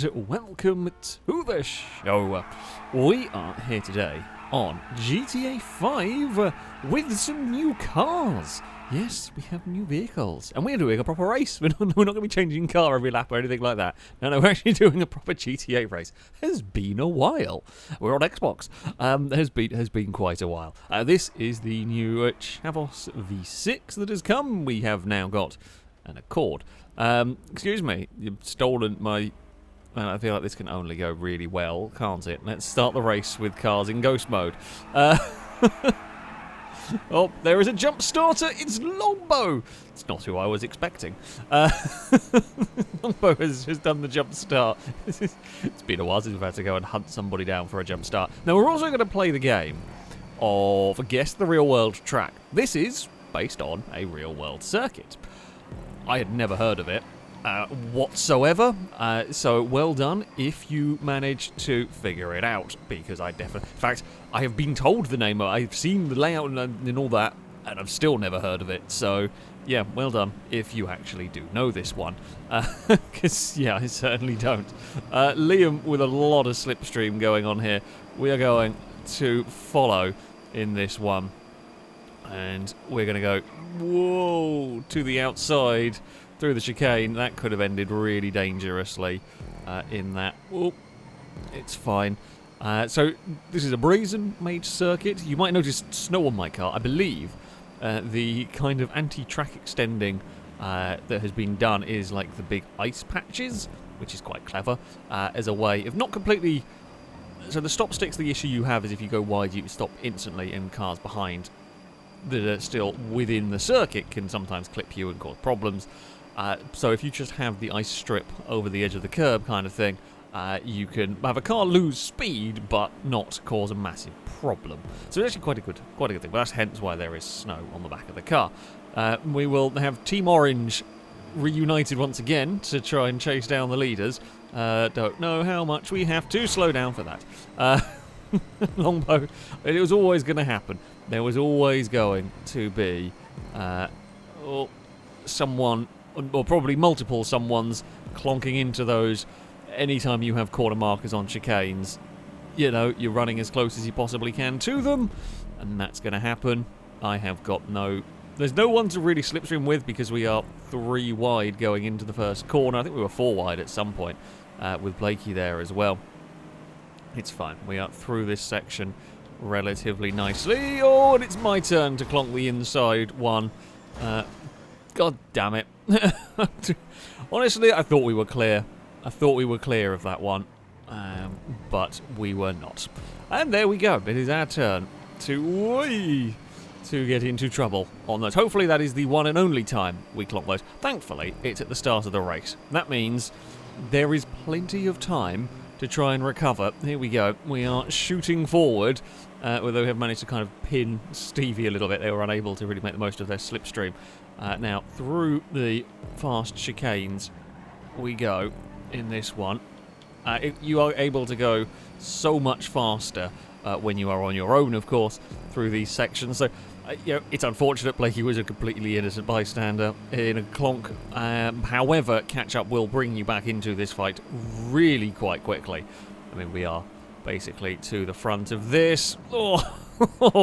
and welcome to the show. We are here today on GTA 5 with some new cars. Yes, we have new vehicles, and we're doing a proper race. We're not going to be changing car every lap or anything like that. No, we're actually doing a proper GTA race. Has been a while. We're on Xbox. Has been quite a while. This is the new Chavos V6 that has come. We have now got an Accord. Excuse me, you've stolen my... Man, I feel like this can only go really well, can't it? Let's start the race with cars in ghost mode. Oh, there is a jump starter. It's Longbow. It's not who I was expecting. Longbow has done the jump start. It's been a while since we've had to go and hunt somebody down for a jump start. Now, we're also going to play the game of Guess the Real World Track. This is based on a real world circuit. I had never heard of it whatsoever, so well done if you managed to figure it out, because I definitely... In fact, I have been told the name, I've seen the layout and all that, and I've still never heard of it, so yeah, well done if you actually do know this one, because yeah, I certainly don't. Liam with a lot of slipstream going on here. We are going to follow in this one, and we're going to go, whoa, to the outside through the chicane. That could have ended really dangerously in that. Oh, it's fine. So this is a Brazen-made circuit. You might notice snow on my car. I believe the kind of anti-track extending that has been done is like the big ice patches, which is quite clever, as a way of not completely... So the stop sticks, the issue you have is if you go wide, you stop instantly, and cars behind that are still within the circuit can sometimes clip you and cause problems. So if you just have the ice strip over the edge of the curb kind of thing, you can have a car lose speed but not cause a massive problem. So it's actually quite a good thing. But that's hence why there is snow on the back of the car. We will have Team Orange reunited once again to try and chase down the leaders. Don't know how much we have to slow down for that. Longbow, it was always going to happen. There was always going to be someone, or probably multiple someones, clonking into those. Anytime you have corner markers on chicanes, you know, you're running as close as you possibly can to them, and that's going to happen. I have got there's no one to really slipstream with because we are 3 wide going into the first corner. I think we were 4 wide at some point with Blakey there as well. It's fine. We are through this section relatively nicely. Oh, and it's my turn to clonk the inside one. God damn it. Honestly, I thought we were clear. I thought we were clear of that one. But we were not. And there we go. It is our turn to get into trouble on those. Hopefully that is the one and only time we clock those. Thankfully, it's at the start of the race. That means there is plenty of time to try and recover. Here we go. We are shooting forward, although we have managed to kind of pin Stevie a little bit. They were unable to really make the most of their slipstream. Now, through the fast chicanes we go in this one. You are able to go so much faster when you are on your own, of course, through these sections. So, you know, it's unfortunate Blakey was a completely innocent bystander in a clonk. However, catch-up will bring you back into this fight really quite quickly. I mean, we are basically to the front of this. Oh,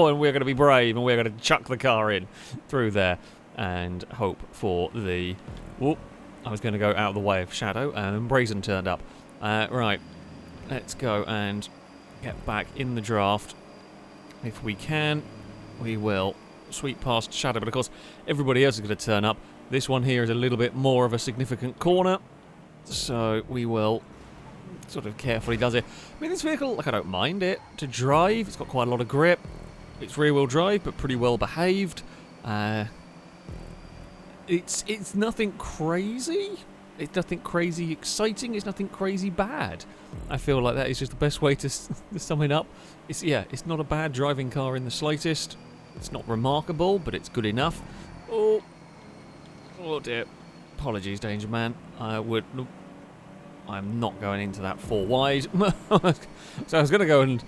and we're going to be brave, and we're going to chuck the car in through there and hope for the... Whoop, I was going to go out of the way of Shadow, and Brazen turned up. Right, let's go and get back in the draft. If we can, we will sweep past Shadow, but of course everybody else is going to turn up. This one here is a little bit more of a significant corner, so we will sort of carefully does it. I mean, this vehicle, like, I don't mind it to drive. It's got quite a lot of grip. It's rear-wheel drive, but pretty well behaved. It's nothing crazy. It's nothing crazy exciting. It's nothing crazy bad. I feel like that is just the best way to sum it up. It's not a bad driving car in the slightest. It's not remarkable, but it's good enough. Oh dear. Apologies, Danger Man. I'm not going into that 4 wide. So I was going to go and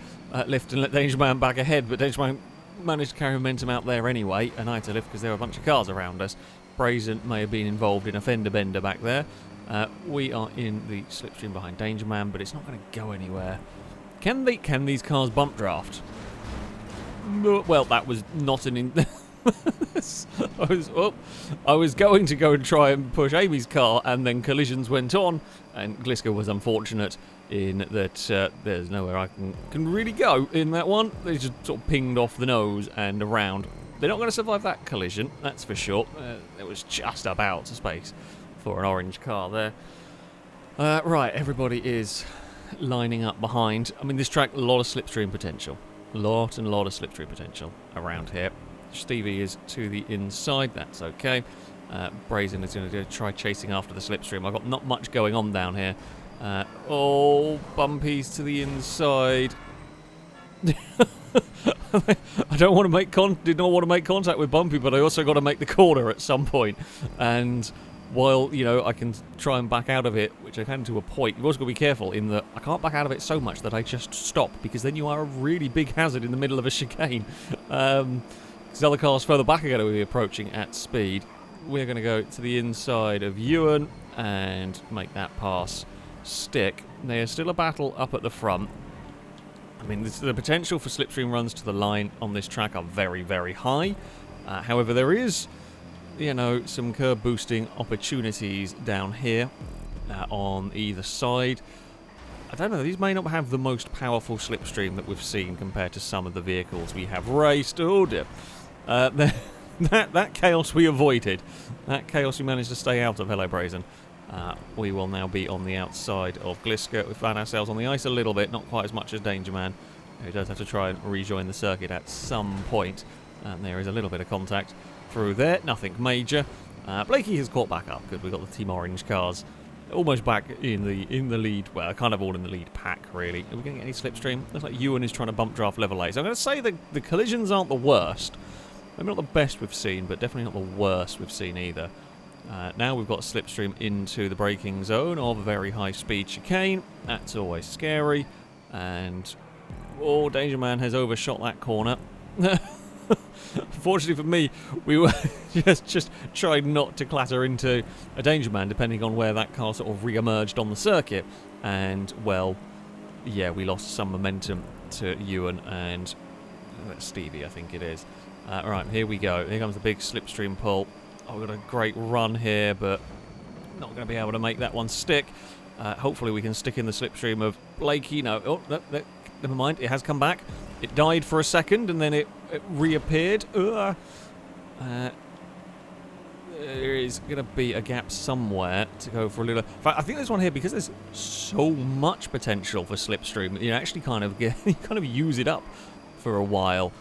lift and let Danger Man back ahead, but Danger Man managed to carry momentum out there anyway, and I had to lift because there were a bunch of cars around us. Brazen may have been involved in a fender bender back there. We are in the slipstream behind Danger Man, but it's not going to go anywhere. Can these cars bump draft? No, well, that was not an... I was going to go and try and push Amy's car, and then collisions went on, and Gliska was unfortunate in that there's nowhere I can really go in that one. They just sort of pinged off the nose and around. They're not going to survive that collision, that's for sure. There was just about space for an orange car there. Right, everybody is lining up behind. I mean, this track, a lot of slipstream potential. A lot of slipstream potential around here. Stevie is to the inside, that's okay. Brazen is going to try chasing after the slipstream. I've got not much going on down here. Bumpy's to the inside. I did not want to make contact with Bumpy, but I also got to make the corner at some point. And while, you know, I can try and back out of it, which I can to a point, you've also got to be careful in that I can't back out of it so much that I just stop, because then you are a really big hazard in the middle of a chicane. Because other cars further back are going to be approaching at speed. We're going to go to the inside of Ewan and make that pass stick. There's still a battle up at the front. I mean, the potential for slipstream runs to the line on this track are very, very high. However, there is, you know, some curb boosting opportunities down here on either side. I don't know, these may not have the most powerful slipstream that we've seen compared to some of the vehicles we have raced. Oh dear. That chaos we avoided. That chaos we managed to stay out of. Hello, Brazen. We will now be on the outside of Gliska. We found ourselves on the ice a little bit, not quite as much as Danger Man, who does have to try and rejoin the circuit at some point. And there is a little bit of contact through there, nothing major. Blakey has caught back up. Good, we've got the Team Orange cars almost back in the lead. Well, kind of all in the lead pack, really. Are we going to get any slipstream? Looks like Ewan is trying to bump draft level 8. So I'm going to say the collisions aren't the worst. Maybe not the best we've seen, but definitely not the worst we've seen either. Now we've got a slipstream into the braking zone of a very high-speed chicane. That's always scary. And, Danger Man has overshot that corner. Fortunately for me, we were just trying not to clatter into a Danger Man, depending on where that car sort of re-emerged on the circuit. And, well, yeah, we lost some momentum to Ewan and Stevie, I think it is. Right, here we go. Here comes the big slipstream pull. Oh, we've got a great run here, but not going to be able to make that one stick. Hopefully we can stick in the slipstream of Blakey. No, never mind. It has come back. It died for a second, and then it reappeared. There is going to be a gap somewhere to go for a little... In fact, I think there's one here because there's so much potential for slipstream. You actually kind of use it up for a while.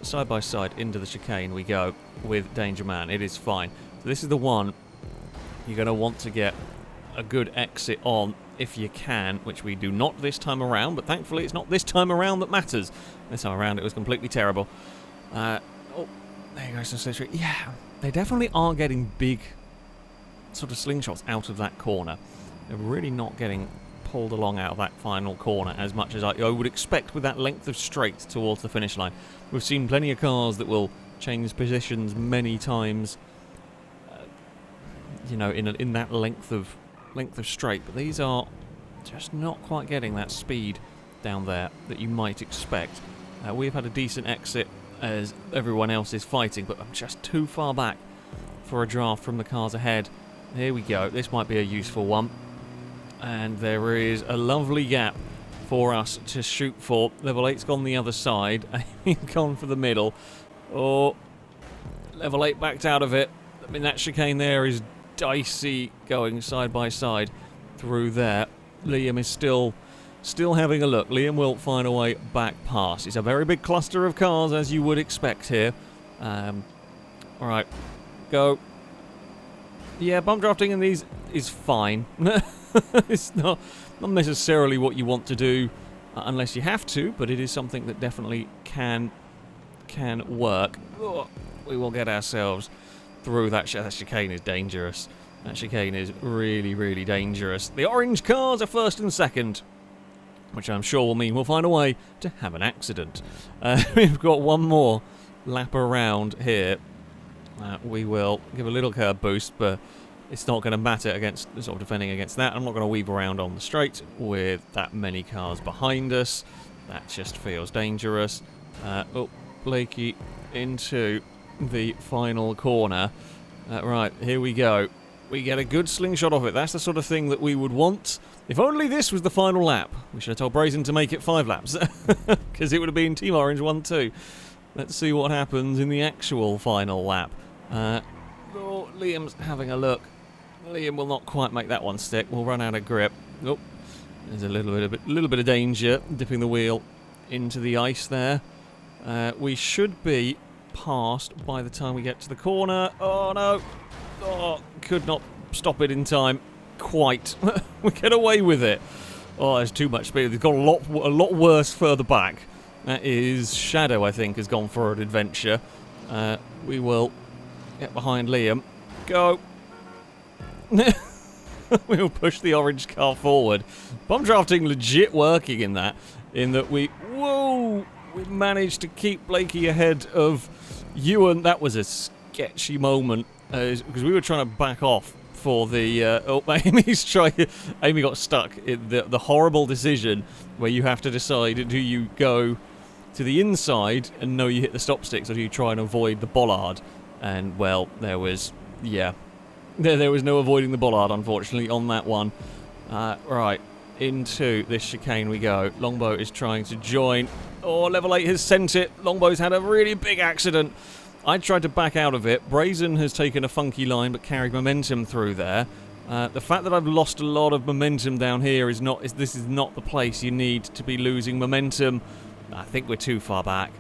Side by side into the chicane we go with Danger Man. It is fine. So this is the one you're going to want to get a good exit on if you can, which we do not this time around, but thankfully it's not this time around that matters. This time around it was completely terrible. There you go, some slipstream. Yeah, they definitely are getting big sort of slingshots out of that corner. They're really not getting pulled along out of that final corner as much as I would expect with that length of straight towards the finish line. We've seen plenty of cars that will change positions many times, you know, in that length of straight, but these are just not quite getting that speed down there that you might expect. We've had a decent exit as everyone else is fighting, but I'm just too far back for a draft from the cars ahead. Here we go. This might be a useful one. And there is a lovely gap for us to shoot for. Level 8's gone the other side. Gone for the middle. Level 8 backed out of it. I mean, that chicane there is dicey going side by side through there. Liam is still having a look. Liam will find a way back past. It's a very big cluster of cars, as you would expect here. Alright, go. Yeah, bump drafting in these is fine. It's not necessarily what you want to do unless you have to, but it is something that definitely can work. We will get ourselves through that. That chicane is dangerous. That chicane is really, really dangerous. The orange cars are first and second, which I'm sure will mean we'll find a way to have an accident. We've got one more lap around here. We will give a little curb boost, but it's not going to matter against sort of defending against that. I'm not going to weave around on the straight with that many cars behind us. That just feels dangerous. Oh, Blakey into the final corner. Right, here we go. We get a good slingshot off it. That's the sort of thing that we would want. If only this was the final lap. We should have told Brazen to make it 5 laps. Because it would have been Team Orange 1-2. Let's see what happens in the actual final lap. Oh, Liam's having a look. Liam will not quite make that one stick. We'll run out of grip. Oh, there's a little bit of danger dipping the wheel into the ice there. We should be past by the time we get to the corner. Oh no! Oh, could not stop it in time. Quite. We get away with it. Oh, there's too much speed. They've got a lot worse further back. That is Shadow, I think, has gone for an adventure. We will get behind Liam. Go. We'll push the orange car forward. Bomb drafting legit working in that we managed to keep Blakey ahead of Ewan. That was a sketchy moment because we were trying to back off for the Amy got stuck in the horrible decision where you have to decide, do you go to the inside and know you hit the stop sticks, or do you try and avoid the bollard? And well, there was no avoiding the bollard, unfortunately, on that one. Right, into this chicane we go. Longbow is trying to join. Oh, level 8 has sent it. Longbow's had a really big accident. I tried to back out of it. Brazen has taken a funky line but carried momentum through there. The fact that I've lost a lot of momentum down here this is not the place you need to be losing momentum. I think we're too far back.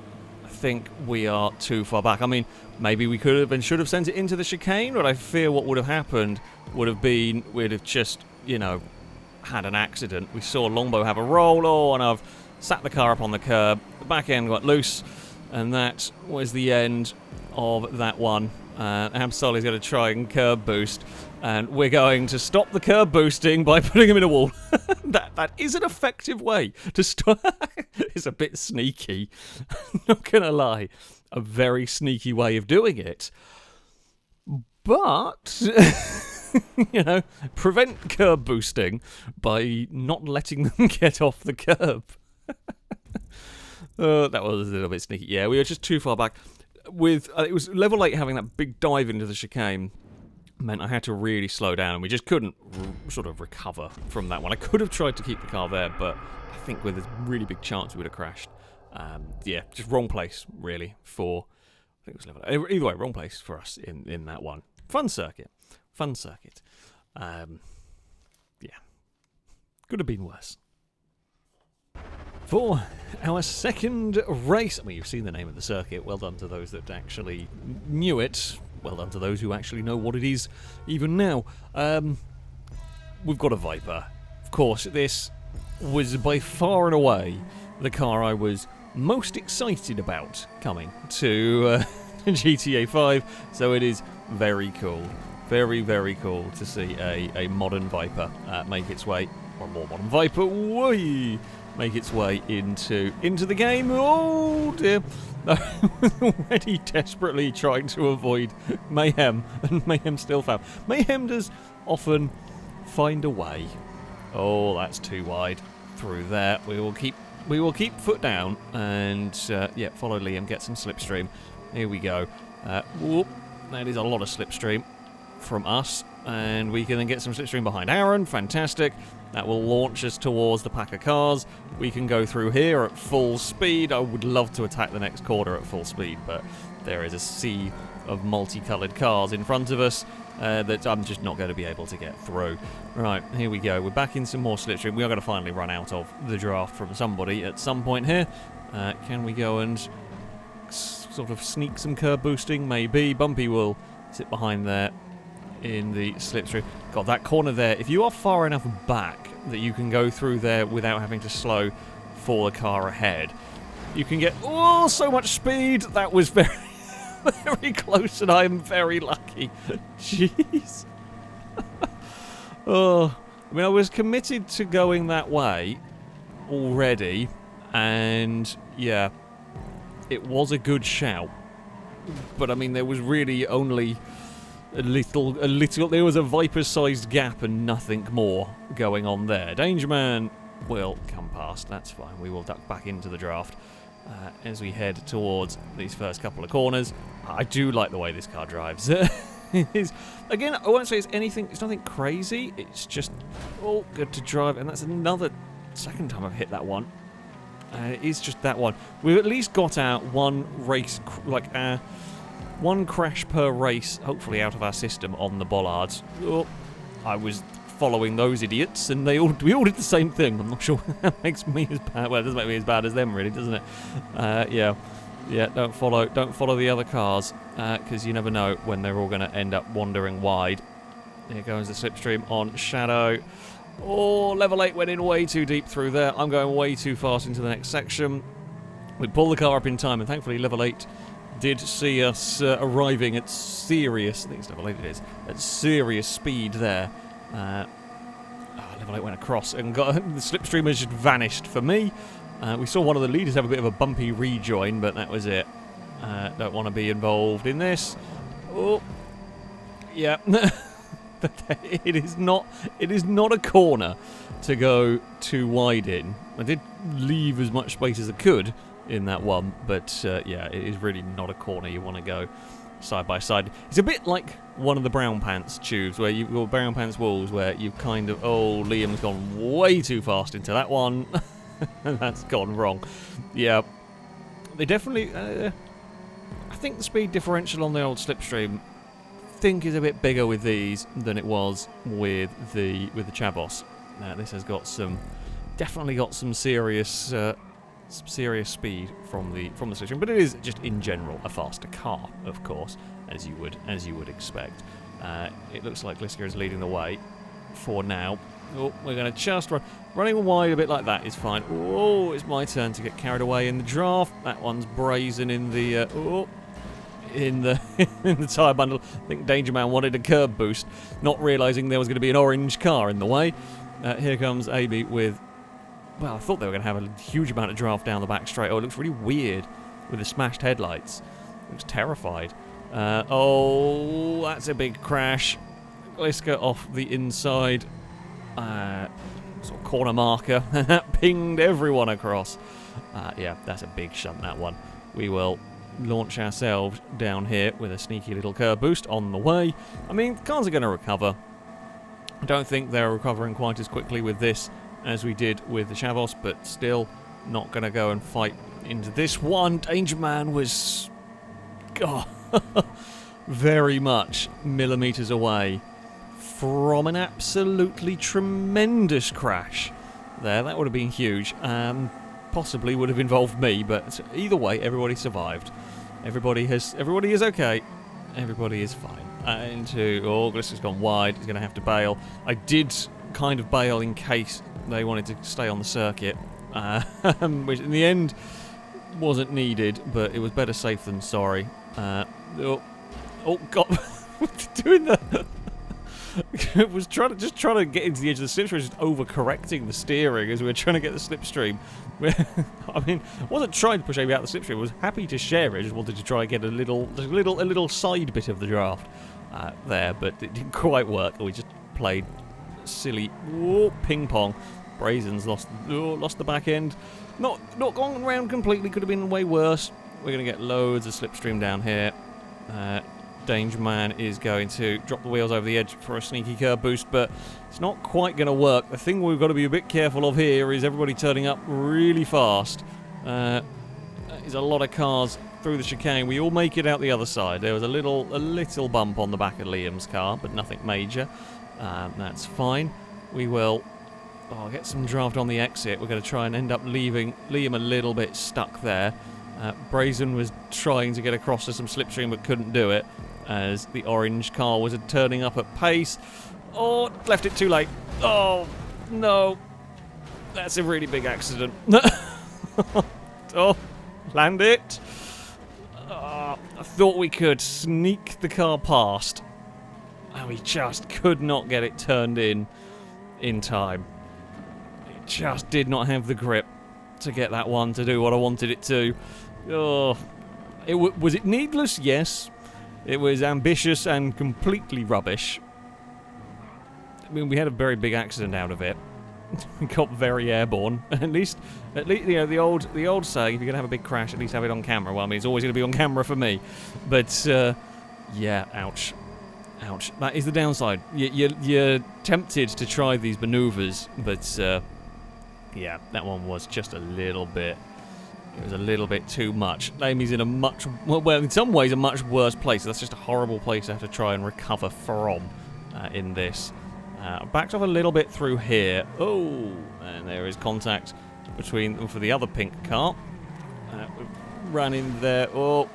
I think we are too far back. I mean, maybe we could have and should have sent it into the chicane, but I fear what would have happened would have been we'd have just, had an accident. We saw Longbow have a roll, and I've sat the car up on the curb. The back end got loose, and that was the end of that one. Absol's going to try and curb boost, and we're going to stop the curb boosting by putting him in a wall. That is an effective way to stop. It's a bit sneaky, not going to lie. A very sneaky way of doing it. But, prevent curb boosting by not letting them get off the curb. That was a little bit sneaky. Yeah, we were just too far back. It was level 8 having that big dive into the chicane meant I had to really slow down, and we just couldn't sort of recover from that one. I could have tried to keep the car there, but I think with a really big chance we would have crashed. Yeah, just wrong place, really, for... I think it was level 8. Either way, wrong place for us in that one. Fun circuit. Yeah. Could have been worse. For our second race, I mean, you've seen the name of the circuit. Well done to those that actually knew it. Well done to those who actually know what it is even now. We've got a Viper. Of course, this was by far and away the car I was most excited about coming to GTA 5. So it is very cool. Very, very cool to see a modern Viper make its way, or a more modern Viper, make its way into the game. Oh dear. Already desperately trying to avoid Mayhem, and Mayhem still found. Mayhem does often find a way. Oh, that's too wide through there. We will keep foot down and follow Liam, get some slipstream. Here we go. Whoop, that is a lot of slipstream from us, and we can then get some slipstream behind Aaron. Fantastic. That will launch us towards the pack of cars. We can go through here at full speed. I would love to attack the next corner at full speed, but there is a sea of multicoloured cars in front of us that I'm just not going to be able to get through. Right, here we go. We're back in some more slipstream. We are going to finally run out of the draft from somebody at some point here. Can we go and sort of sneak some curb boosting? Maybe. Bumpy will sit behind there in the slipstream. God, that corner there, if you are far enough back that you can go through there without having to slow for the car ahead, you can get so much speed. That was very, very close, and I am very lucky. Jeez. I mean, I was committed to going that way already, and yeah, it was a good shout. But I mean, there was really only There was a Viper-sized gap and nothing more going on there. Danger Man will come past. That's fine. We will duck back into the draft as we head towards these first couple of corners. I do like the way this car drives. Again, I won't say it's nothing crazy. It's just all good to drive, and that's another second time I've hit that one. It is just that one. We've at least got out one race, one crash per race, hopefully out of our system on the bollards. Oh, I was following those idiots, and we all did the same thing. I'm not sure that makes me as bad. Well, it doesn't make me as bad as them, really, doesn't it? Yeah. Don't follow the other cars, because you never know when they're all going to end up wandering wide. Here goes the slipstream on Shadow. Oh, level 8 went in way too deep through there. I'm going way too fast into the next section. We pull the car up in time, and thankfully level 8 did see us arriving at serious, I think it's level 8 it is, at serious speed there. Level 8 went across and got the slipstream has just vanished for me. We saw one of the leaders have a bit of a bumpy rejoin, but that was it. Don't want to be involved in this. Oh, yeah. It is not a corner to go too wide in. I did leave as much space as I could in that one, but yeah, it is really not a corner you want to go side by side. It's a bit like one of the brown pants tubes, where your brown pants walls, where you've kind of, oh, Liam's gone way too fast into that one. That's gone wrong. Yeah, they definitely. I think the speed differential on the old slipstream, think, is a bit bigger with these than it was with the Chabos. This has got definitely got some serious speed from the slipstream, but it is just in general a faster car, of course, as you would expect. It looks like Gliska is leading the way for now. Oh, we're going to just running wide a bit like that is fine. Oh, it's my turn to get carried away in the draft. That one's brazen in the in the tyre bundle. I think Danger Man wanted a curb boost, not realising there was going to be an orange car in the way. Here comes AB with, well, I thought they were going to have a huge amount of draft down the back straight. Oh, it looks really weird with the smashed headlights. Looks terrified. Oh, that's a big crash. Gliska off the inside. Sort of corner marker. That pinged everyone across. Yeah, that's a big shunt, that one. We will launch ourselves down here with a sneaky little curb boost on the way. I mean, cars are going to recover. I don't think they're recovering quite as quickly with this as we did with the Chavos, but still not going to go and fight into this one. Danger Man was, God, very much millimetres away from an absolutely tremendous crash there. That would have been huge. Possibly would have involved me, but either way, everybody survived. Everybody is okay. Everybody is fine. Gliska's gone wide. He's going to have to bail. I did kind of bail in case they wanted to stay on the circuit, which in the end wasn't needed, but it was better safe than sorry. Oh God, doing that. was trying to get into the edge of the slipstream, just overcorrecting the steering as we were trying to get the slipstream. I mean, I wasn't trying to push AB out the slipstream. I was happy to share it. I just wanted to try and get a little side bit of the draft there, but it didn't quite work. We just played silly ping pong. Brazen's lost the back end. Not gone around completely. Could have been way worse. We're going to get loads of slipstream down here. Danger Man is going to drop the wheels over the edge for a sneaky curb boost, but it's not quite going to work. The thing we've got to be a bit careful of here is everybody turning up really fast. There's a lot of cars through the chicane. We all make it out the other side. There was a little bump on the back of Liam's car, but nothing major. That's fine. We will get some draft on the exit. We're going to try and end up leaving Liam a little bit stuck there. Brazen was trying to get across to some slipstream but couldn't do it, as the orange car was turning up at pace. Oh, left it too late. Oh, no. That's a really big accident. Oh, land it. I thought we could sneak the car past, and we just could not get it turned in time. It just did not have the grip to get that one to do what I wanted it to. Oh, was it needless? Yes. It was ambitious and completely rubbish. I mean, we had a very big accident out of it. We got very airborne. At least, you know, the old saying, if you're gonna have a big crash, at least have it on camera. Well, I mean, it's always gonna be on camera for me. But yeah, ouch. Ouch. That is the downside. You're tempted to try these maneuvers, but yeah, that one was just a little bit. It was a little bit too much. Amy's in a much, well, in some ways, a much worse place. That's just a horrible place to have to try and recover from in this. Backed off a little bit through here. Oh, and there is contact between them for the other pink car. Ran in there. Oh,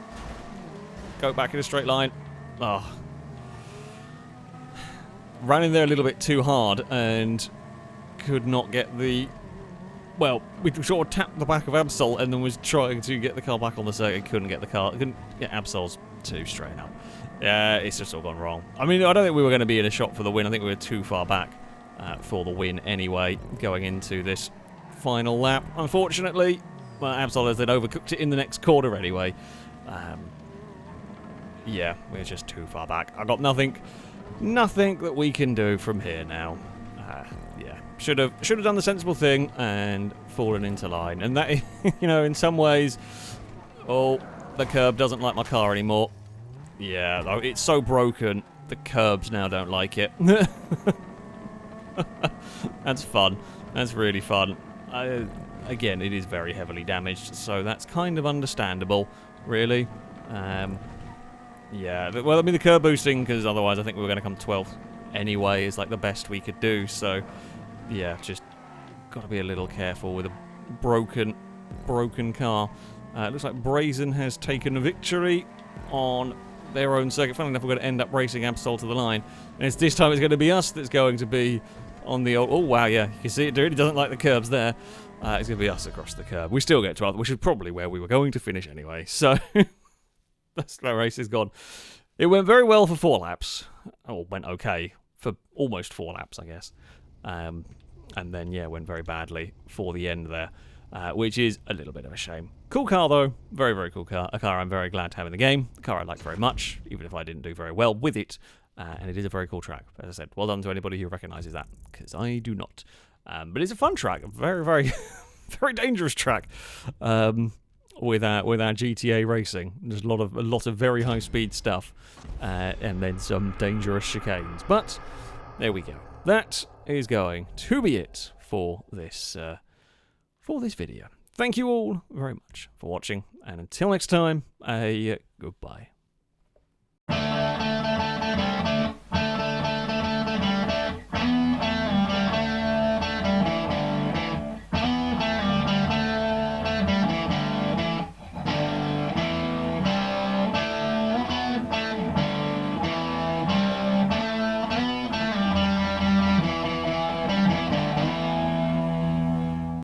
go back in a straight line. Oh. Ran in there a little bit too hard and could not get the... Well, we sort of tapped the back of Absol and then was trying to get the car back on the circuit. Couldn't get the car. Couldn't get Absol's too straight up. Yeah, it's just all gone wrong. I mean, I don't think we were going to be in a shot for the win. I think we were too far back for the win anyway, going into this final lap. Unfortunately, well, Absol has then overcooked it in the next corner anyway. Yeah, we're just too far back. I've got nothing that we can do from here now. Yeah, should have done the sensible thing and fallen into line. And that, you know, in some ways, oh, the curb doesn't like my car anymore. Yeah, though it's so broken, the curbs now don't like it. That's fun. That's really fun. Again, it is very heavily damaged, so that's kind of understandable, really. Yeah, well, I mean, the curb boosting, because otherwise I think we were going to come 12th anyway, is like the best we could do, so yeah, just got to be a little careful with a broken car. It looks like Brazen has taken a victory on their own circuit. Funnily enough, we're going to end up racing Absol to the line, and this time it's going to be us that's going to be on the old... Oh, wow, yeah, you can see it, dude. He doesn't like the curbs there. It's going to be us across the curb. We still get 12th, which is probably where we were going to finish anyway, so... That's that race is gone. It went very well for 4 laps. Oh, went okay for almost 4 laps, I guess. And then, yeah, went very badly for the end there, which is a little bit of a shame. Cool car, though. Very, very cool car. A car I'm very glad to have in the game. A car I like very much, even if I didn't do very well with it. And it is a very cool track. As I said, well done to anybody who recognises that, because I do not. But it's a fun track. A very, very, very dangerous track. With our GTA racing. There's a lot of very high speed stuff, and then some dangerous chicanes. But there we go. That is going to be it for this video. Thank you all very much for watching, and until next time, goodbye.